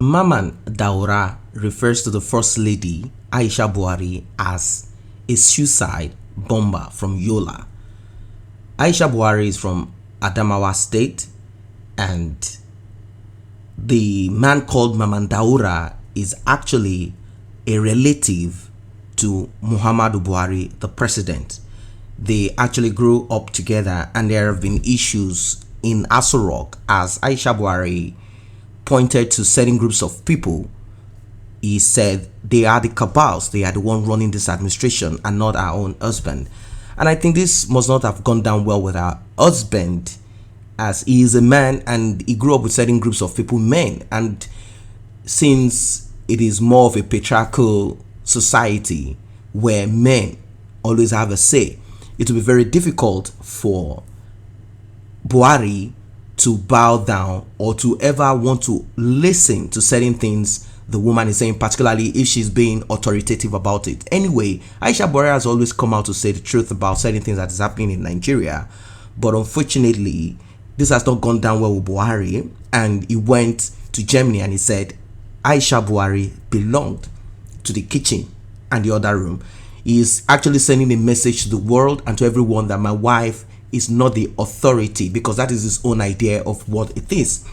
Mman Daura refers to the First Lady, Aisha Buhari, as a suicide bomber from Yola. Aisha Buhari is from Adamawa State, and the man called Mman Daura is actually a relative to Muhammadu Buhari, the president. They actually grew up together, and there have been issues in Asorock as Aisha Buhari pointed to certain groups of people. He said they are the Cabals, they are the one running this administration and not our own husband. And I think this must not have gone down well with our husband, as he is a man and he grew up with certain groups of people, men. And since it is more of a patriarchal society where men always have a say, it will be very difficult for Buhari to bow down or to ever want to listen to certain things the woman is saying, particularly if she's being authoritative about it. Anyway, Aisha Buhari has always come out to say the truth about certain things that is happening in Nigeria, but unfortunately this has not gone down well with Buhari, and he went to Germany and he said Aisha Buhari belonged to the kitchen and the other room. He is actually sending a message to the world and to everyone that my wife is not the authority, because that is his own idea of what it is.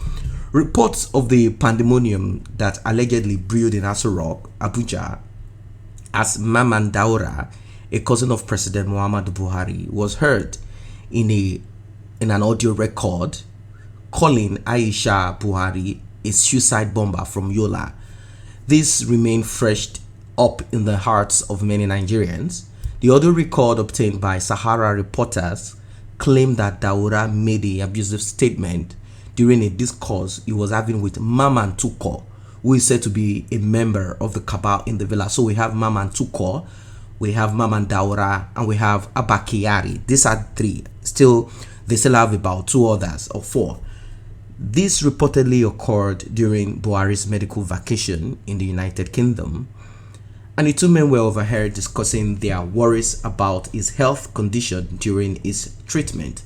Reports of the pandemonium that allegedly brewed in Asorock, Abuja, as Mman Daura, a cousin of President Muhammadu Buhari, was heard in an audio record calling Aisha Buhari a suicide bomber from Yola. This remained fresh up in the hearts of many Nigerians. The audio record obtained by Sahara reporters claimed that Daura made an abusive statement during a discourse he was having with Mman who is said to be a member of the Cabal in the villa. So we have Mman, we have Mman Daura, and we have Abakiyari. These are three. They still have about two others or four. This reportedly occurred during Buhari's medical vacation in the United Kingdom, and the two men were overheard discussing their worries about his health condition during his treatment.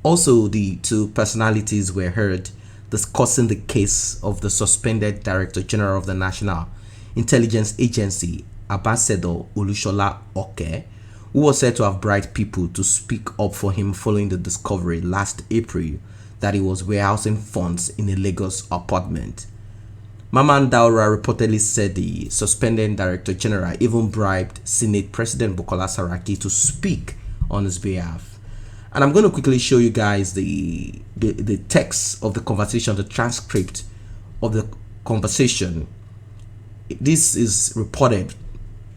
Also, the two personalities were heard discussing the case of the suspended Director General of the National Intelligence Agency, Ambassador Olushola Oke, who was said to have bribed people to speak up for him following the discovery last April that he was warehousing funds in a Lagos apartment. Mman Daura reportedly said the suspended Director General even bribed Senate President Bukola Saraki to speak on his behalf. And I'm going to quickly show you guys the text of the conversation, the transcript of the conversation. This is reported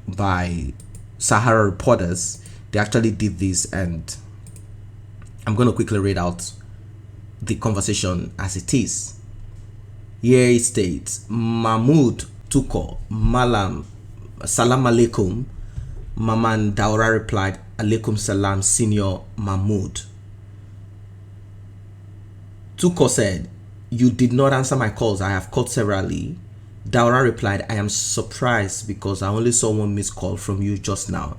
by Sahara reporters. They actually did this, and I'm going to quickly read out the conversation as it is. Here it states, Mahmoud Tuko, Malam, Salam Alaikum. Mman Daura replied, Alaikum Salam, Senior Mahmoud. Tuko said, you did not answer my calls. I have called severally. Daura replied, I am surprised because I only saw one missed call from you just now.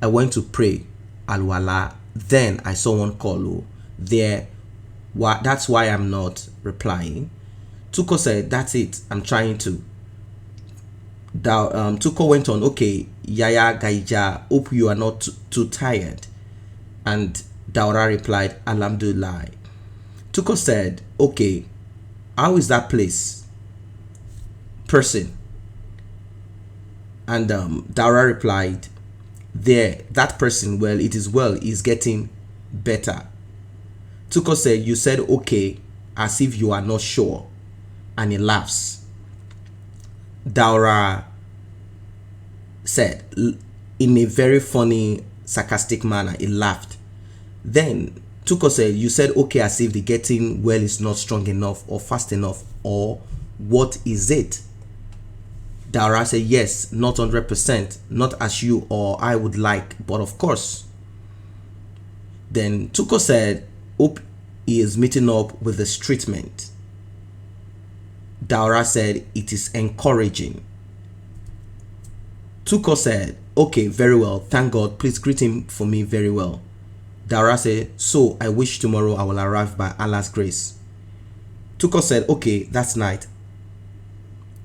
I went to pray, Alwala. Then I saw one call there. That's why I'm not replying. Tuko said, that's it, I'm trying to. Tuko went on, okay, Yaya Gaija, hope you are not too tired. And Daura replied, Alhamdulillah. Tuko said, okay, how is that place? Person. And Daura replied, that person, well, it is well, is getting better. Tuko said, you said okay, as if you are not sure. And he laughs. Daura said, in a very funny, sarcastic manner, he laughed. Then Tuko said, you said okay as if the getting well is not strong enough or fast enough, or what is it? Daura said, yes, not 100%, not as you or I would like, but of course. Then Tuko said, hope he is meeting up with his treatment. Daura said, it is encouraging. Tuko said, okay, very well, thank God, please greet him for me very well. Daura said, so I wish tomorrow I will arrive by Allah's grace. Tuko said, okay, that's nice.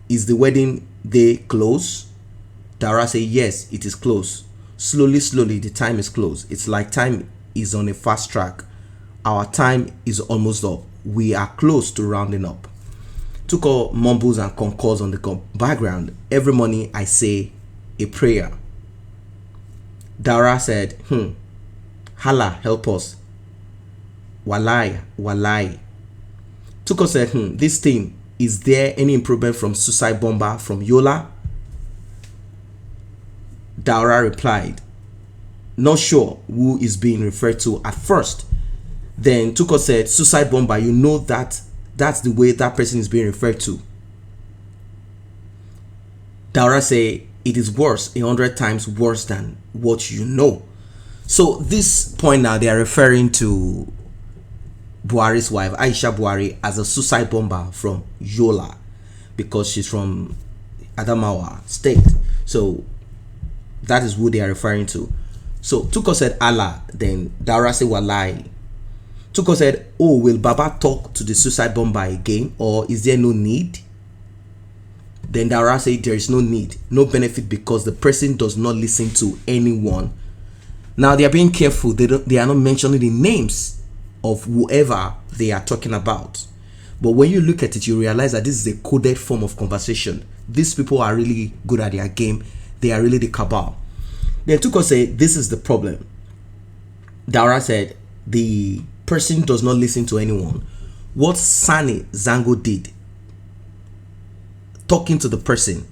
is the wedding day close? Daura say, yes, it is close. Slowly, the time is close. It's like time is on a fast track. Our time is almost up. We are close to rounding up. Tuko mumbles and concurs on the background. Every morning I say a prayer. Daura said, Allah help us. Walai. Tuko said, this thing, is there any improvement from suicide bomber from Yola? Daura replied, not sure who is being referred to at first. Then Tuko said, suicide bomber, you know that's the way that person is being referred to. Daura say, it is worse, 100 times worse than what you know. So this point now, they are referring to Buhari's wife, Aisha Buhari, as a suicide bomber from Yola, because she's from Adamawa State. So that is who they are referring to. So Tuko said Allah, then Daura said Walai. Tuko said, oh, will Baba talk to the suicide bomber again, or is there no need? Then Daura said, there is no need, no benefit, because the person does not listen to anyone. Now they are being careful. They are not mentioning the names of whoever they are talking about. But when you look at it, you realize that this is a coded form of conversation. These people are really good at their game. They are really the cabal. Then Tuko said, this is the problem. Daura said, the person does not listen to anyone. What Sani Zango did, talking to the person,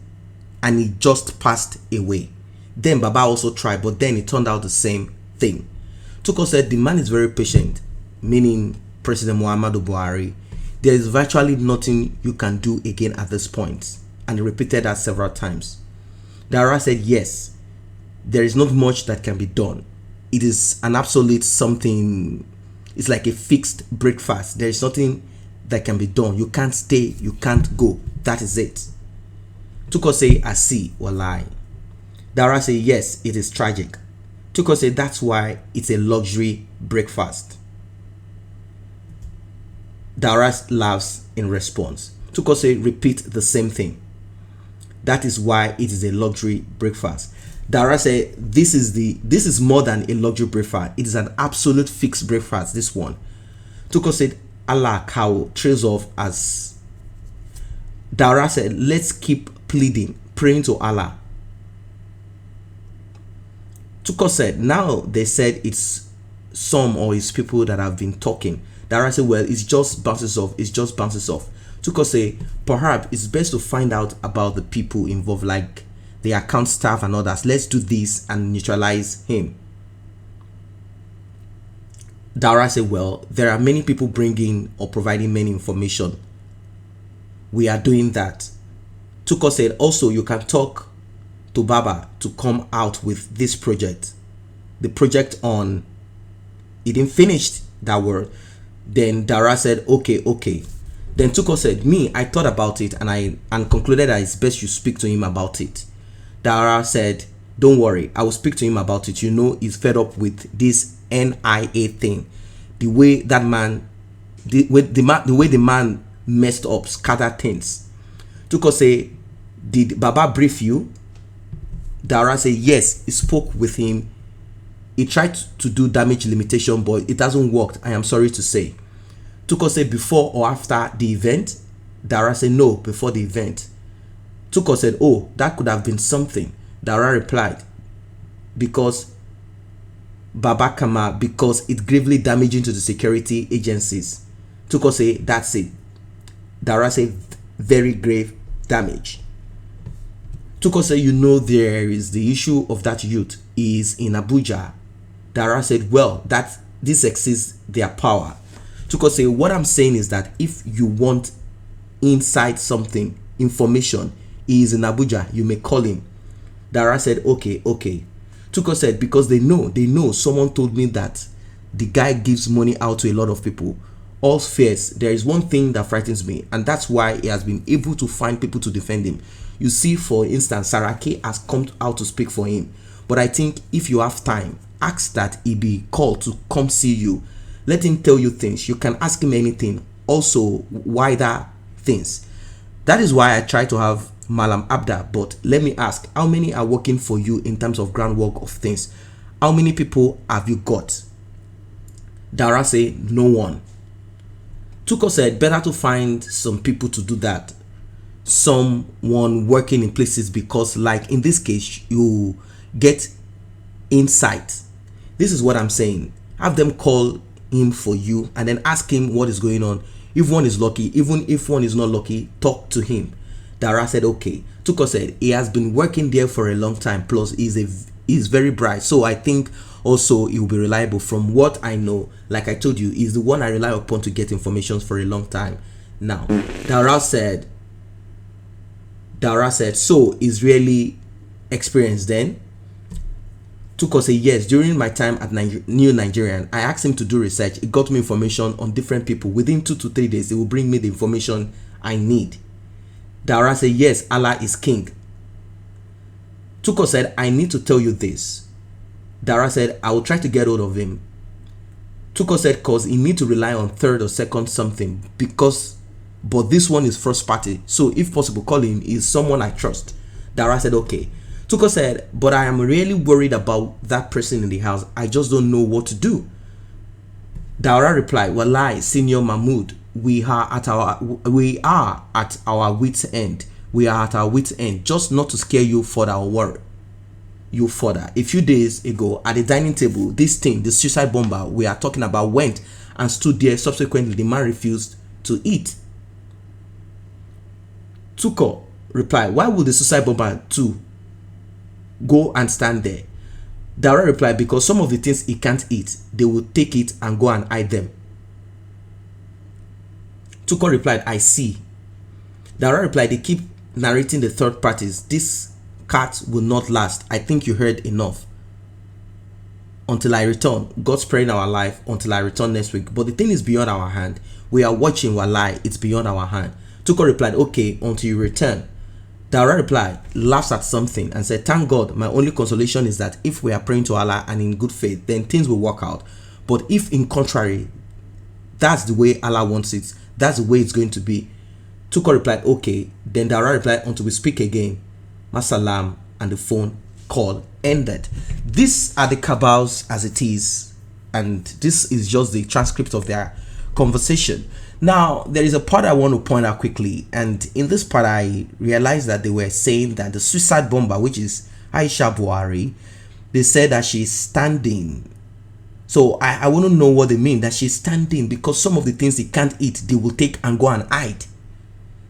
and he just passed away. Then Baba also tried, but then it turned out the same thing. Tuko said, the man is very patient, meaning President Muhammadu Buhari. There is virtually nothing you can do again at this point. And he repeated that several times. Daura said, yes, there is not much that can be done. It is an absolute something. It's like a fixed breakfast. There is nothing that can be done. You can't stay, you can't go. That is it. Tuko say, I see, walai. Daura say, yes, it is tragic. Tuko say, that's why it's a luxury breakfast. Daura laughs in response. Tuko say, repeat the same thing. That is why it is a luxury breakfast. Daura said, this is more than a luxury breakfast. It is an absolute fixed breakfast, this one. Tuko said, Allah cow trails off as. Daura said, let's keep pleading, praying to Allah. Tuko said, now they said it's some or it's people that have been talking. Daura said, well, it just bounces off. Tuko say, perhaps it's best to find out about the people involved, like the account staff and others. Let's do this and neutralize him. Daura said, well, there are many people bringing or providing many information. We are doing that. Tuko said, also, you can talk to Baba to come out with this project. The project on, he didn't finish that word. Then Daura said, okay. Then Tuko said, I thought about it and concluded that it's best you speak to him about it. Daura said, don't worry, I will speak to him about it. You know, he's fed up with this NIA thing. The way that man, the way the man messed up, scattered things. Tuko say, did Baba brief you? Daura said, yes, he spoke with him. He tried to do damage limitation, but it hasn't worked, I am sorry to say. Tuko said, before or after the event? Daura said, no, before the event. Tuko said, oh, that could have been something. Daura replied, because Baba Kama, because it gravely damaging to the security agencies. Tuko said, that's it. Daura said, very grave damage. Tuko said, you know, there is the issue of that youth is in Abuja. Daura said, well, this exceeds their power. Tuko said, what I'm saying is that if you want inside something, information, he is in Abuja, you may call him. Daura said, okay. Tuko said, because they know, someone told me that the guy gives money out to a lot of people. All fears, there is one thing that frightens me, and that's why he has been able to find people to defend him. You see, for instance, Saraki has come out to speak for him. But I think if you have time, ask that he be called to come see you. Let him tell you things. You can ask him anything. Also, wider things. That is why I try to have Malam Abda. But let me ask, how many are working for you in terms of groundwork of things? How many people have you got? Daura say no one. Tuko said better to find some people to do that, someone working in places, because like in this case you get insight. This is what I'm saying. Have them call him for you and then ask him what is going on. If one is lucky, even if one is not lucky, talk to him. Daura said okay. Tuko said he has been working there for a long time, plus he's very bright, so I think also he will be reliable. From what I know, like I told you, he's the one I rely upon to get information for a long time. Now Daura said so he's really experienced then. Tuko said yes, during my time at New Nigerian, I asked him to do research. He got me information on different people. Within 2 to 3 days, he will bring me the information I need. Daura said yes, Allah is king. Tuko said I need to tell you this. Daura said I will try to get hold of him. Tuko said cause he need to rely on third or second something, but this one is first party, so if possible call him, is someone I trust. Daura said okay. Tuko said but I am really worried about that person in the house. I just don't know what to do. Daura replied, wallahi Senior Mahmood, we are at our wits end. We are at our wits end, just not to scare you further or worry you further. A few days ago at the dining table, this thing, the suicide bomber we are talking about, went and stood there. Subsequently, the man refused to eat. Tuko replied, why would the suicide bomber too go and stand there? Daura replied, because some of the things he can't eat, they will take it and go and hide them. Tuko replied, I see. Daura replied, they keep narrating the third parties. This cat will not last. I think you heard enough. Until I return, God sparing our life until I return next week. But the thing is beyond our hand. We are watching wallahi, it's beyond our hand. Tuko replied, okay, until you return. Daura replied, laughs at something and said, thank God, my only consolation is that if we are praying to Allah and in good faith, then things will work out. But if in contrary, that's the way Allah wants it, that's the way it's going to be. Tuko replied, okay. Then Daura replied, until we speak again. Masalam, and the phone call ended. These are the Cabals as it is, and this is just the transcript of their conversation. Now, there is a part I want to point out quickly, and in this part I realized that they were saying that the suicide bomber, which is Aisha Buhari, they said that she's standing. So I want to know what they mean, that she's standing, because some of the things they can't eat, they will take and go and hide.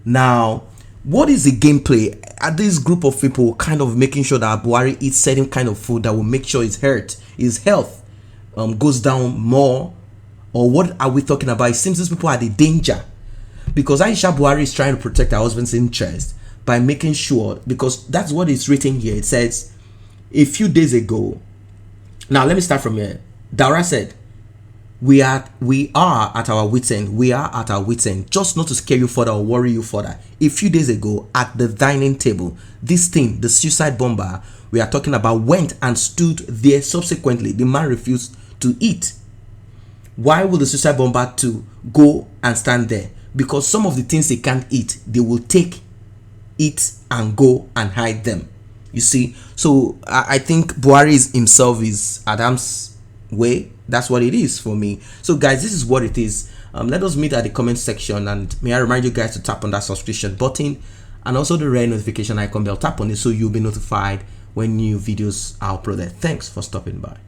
Now, what is the gameplay? Are this group of people kind of making sure that Buhari eats certain kind of food that will make sure his health goes down more? Or what are we talking about? It seems these people are the danger, because Aisha Buhari is trying to protect her husband's interest by making sure, because that's what is written here. It says a few days ago. Now let me start from here. Daura said, we are at our wits end. We are at our wits end, just not to scare you further or worry you further. A few days ago at the dining table, this thing, the suicide bomber we are talking about, went and stood there. Subsequently, the man refused to eat. Why would the suicide bomber to go and stand there? Because some of the things they can't eat, they will take it and go and hide them. You see, so I think Buhari himself is Adam's way. That's what it is for me. So guys, this is what it is. Let us meet at the comment section, and may I remind you guys to tap on that subscription button and also the red notification icon bell. Tap on it so you'll be notified when new videos are uploaded. Thanks for stopping by.